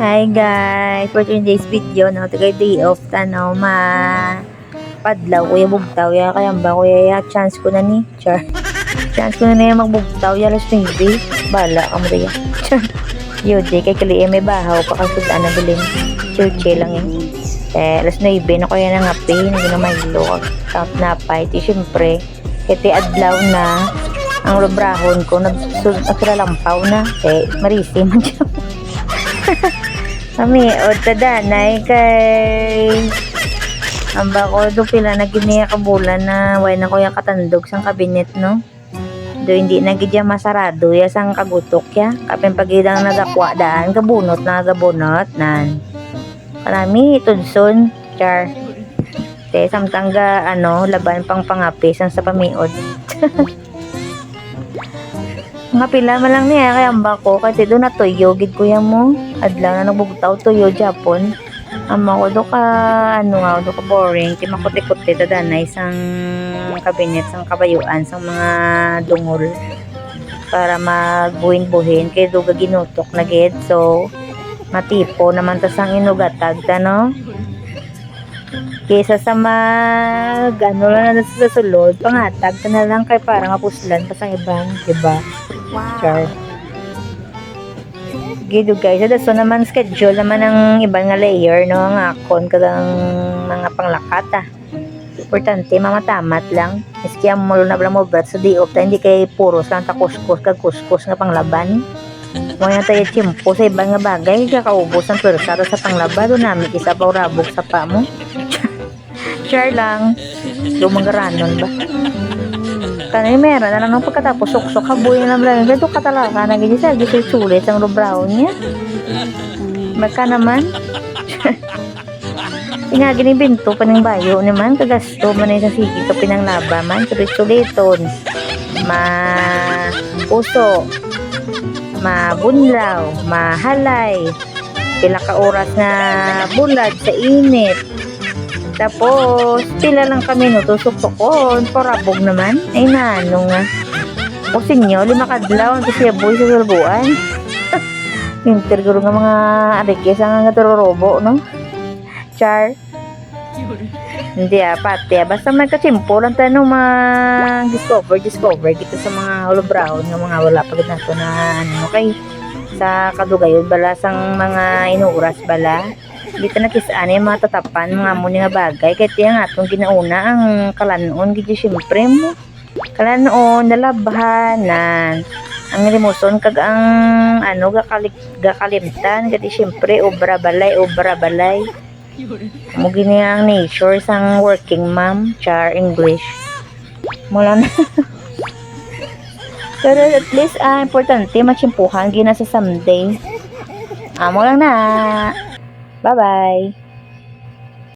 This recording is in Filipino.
Hi guys, for today's video, no, tagay day off tanaw padlaw kuya bugtaw ya kaya ba kuya ya chance ko na ni char. Chance ko na niya magbugtaw ya alas 9. Bala ka mo ya. Char. Yode kay kali may bahaw pa kasudan na bilin. Chuche lang yan. Alas 9 na kuya na ngapi, hindi na mahilo kag napay. Ti syempre, kiti adlaw na ang lubrahon ko nagsulampaw na. Marisi man siya. Kami, o tadanay kay amba ko do pila na giniya kabulan na way na kuya katandog sang kabinet no. Do hindi na gidya masarado ya sang kagutok ya. Kapin pagidang nagakwa daan kabunot na gabunot nan. Kanami tudson char. Te samtangga laban pang pangapis ang sa pamiod. Nga pila man lang niya kaya amba ko kasi doon na toyo gid kuya mo adlaw na nagbugtaw toyo Japon ama ko do ka do ka boring ti makuti-kuti tadanay sang kabinet sang kabayuan sang mga dungol para magbuhin-buhin kay do ginutok na gid so matipo naman ta sang inugatag ta no kaysa sa lang na sa sulod pangatag ta na lang kay para mapuslan pa sang ibang diba. Wow. Char. Gido guys, so naman schedule naman ang ibang nga layer no nga akon kadang mga panglakata. Importante mamatamat lang. Miski ang mulo na bala mo bet sa di off hindi kay puros lang ta kuskus kag kuskus nga panglaban. Mo yan tayo chimpo sa ibang nga bagay kakaubos ang pwersa sa panglaba do namin isa pa rabog sa pa mo. Char lang. Lumangaranon ba? Kanay meron na lang ng pagkatapos suksok haboy na lang ganito katalaka na ganyan siya gisay sulit ang lubraw niya magka naman nga ginibinto pa ng bayo naman kagasto man sa sige ka pinanglaba man sulit-suliton puso mabunlaw mahalay pila ka oras na bulad sa init tapos, pila lang kami no, tusok-tukon, parabog naman. Ay nano nga. O sinyo, 5 kadlaw, ang siya boy sa salbuan. Interguro nga mga arikis ang nga tururobo, no? Char. Hindi pati basta may kachimpo lang tayo no, discover kita sa mga holobrahon nga mga wala pagod na to na kay sa kadugayon bala sang mga inuuras bala. Dito na kisaan yung mga tatapan mga muni nga bagay kaya tiyan nga itong ginauna ang kalanon gito syempre mo kalanon nalabhanan ang limuson kag ang gakalimtan gati syempre obra balay mo gini ang nature sang working mom char English mo lang pero at least importante machimpuhan gina sa someday mo lang na. Bye-bye.